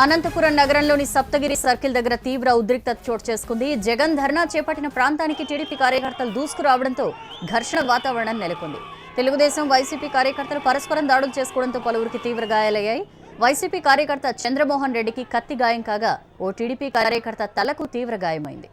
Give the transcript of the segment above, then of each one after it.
అనంతపురం నగరంలోని సప్తగిరి సర్కిల్ దగ్గర తీవ్ర ఉద్రిక్తత చోటు చేసుకుంది. జగన్ ధర్నా చేపట్టిన ప్రాంతానికి టీడీపీ కార్యకర్తలు దూసుకురావడంతో ఘర్షణ వాతావరణం నెలకొంది. తెలుగుదేశం వైసీపీ కార్యకర్తలు పరస్పరం దాడులు చేసుకోవడంతో పలువురికి తీవ్ర గాయాలయ్యాయి. వైసీపీ కార్యకర్త చంద్రమోహన్ రెడ్డికి కత్తి గాయం కాగా ఓ టీడీపీ కార్యకర్త తలకు తీవ్ర గాయమైంది.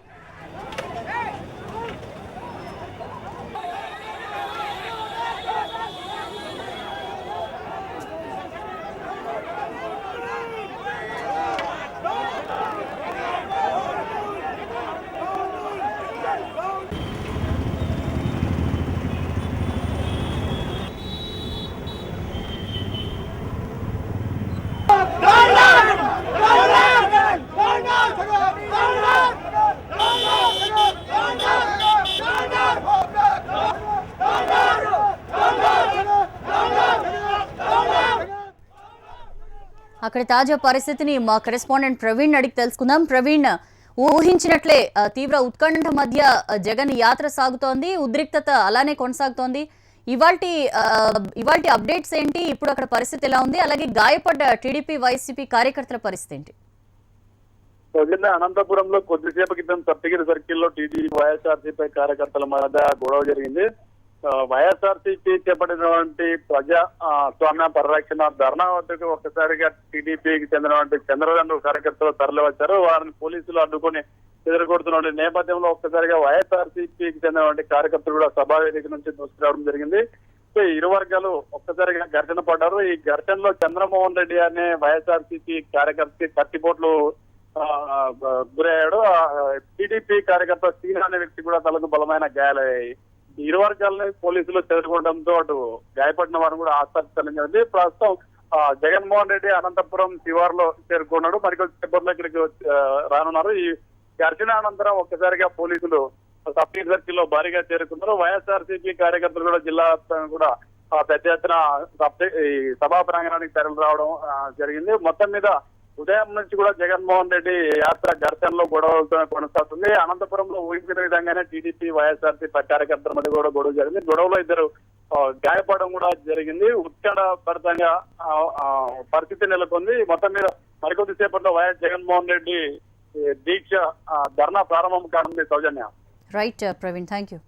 అక్కడ తాజా పరిస్థితిని మా కరెస్పాండెంట్ ప్రవీణ్ అడిగి తెలుసుకుందాం. ప్రవీణ్, ఊహించినట్లే తీవ్ర ఉత్కంఠ మధ్య జగన్ యాత్ర సాగుతోంది, ఉద్రిక్తత అలానే కొనసాగుతోంది. ఇవాల్టి అప్డేట్స్ ఏంటి? ఇప్పుడు అక్కడ పరిస్థితి ఎలా ఉంది? అలాగే గాయపడ్డ టీడీపీ వైసీపీ కార్యకర్తల పరిస్థితి ఏంటి? అనంతపురంలో కొద్దిసేపు క్రితం సప్తగిరి సర్కిల్లో టీడీపీ వైఎస్ఆర్సీపీ కార్యకర్తల మధ్య గొడవ జరిగింది. వైఎస్ఆర్సీపీ చేపట్టినటువంటి ప్రజా స్వామ్య పరిరక్షణ ధర్నా వద్దకు ఒక్కసారిగా టీడీపీకి చెందినటువంటి చంద్రబాబు కార్యకర్తలు తరలి వచ్చారు. వారిని పోలీసులు అడ్డుకొని ఎదుర్కొడుతున్న నేపథ్యంలో ఒక్కసారిగా వైఎస్ఆర్సీపీకి చెందినటువంటి కార్యకర్తలు కూడా సభా వేదిక నుంచి దూసుకురావడం జరిగింది. ఇరు వర్గాలు ఒక్కసారిగా ఘర్షణ పడ్డారు. ఈ ఘర్షణలో చంద్రమోహన్ రెడ్డి అనే వైఎస్ఆర్సీపీ కార్యకర్తకి కత్తిపోట్లు గురయ్యాడు. టీడీపీ కార్యకర్త సీనా అనే వ్యక్తి కూడా తలకు బలమైన గాయాలయ్యాయి. ఇరు వర్గాలని పోలీసులు చేరుకోవడంతో అటు గాయపడిన వారిని కూడా ఆసుపత్రి తరలించింది. ప్రస్తుతం జగన్మోహన్ రెడ్డి అనంతపురం శివార్లో చేరుకున్నాడు. మరికొద్దిసేపట్లో ఇక్కడికి రానున్నారు. ఈ ఘర్షణ అనంతరం ఒక్కసారిగా పోలీసులు సప్తగిరి సర్కిల్ లో భారీగా చేరుకున్నారు. వైఎస్ఆర్సీపీ కార్యకర్తలు కూడా జిల్లా కూడా పెద్ద ఎత్తున సభా ప్రాంగణానికి తరలి రావడం జరిగింది. మొత్తం మీద ఉదయం నుంచి కూడా జగన్మోహన్ రెడ్డి యాత్ర ఘర్షణలో గొడవలతో కొనసాగుతుంది. అనంతపురంలో ఊహించిన విధంగానే టీడీపీ వైఎస్ఆర్సీపీ కార్యకర్తల మధ్య కూడా గొడవ జరిగింది. గొడవలో ఇద్దరు గాయపడడం కూడా జరిగింది. ఉత్కంఠభరితంగా పరిస్థితి నెలకొంది. మొత్తం మీద మరికొద్ది సేపట్లో వైఎస్ జగన్మోహన్ రెడ్డి దీక్ష ధర్నా ప్రారంభం కానుంది. సౌజన్య. Right Praveen, thank you.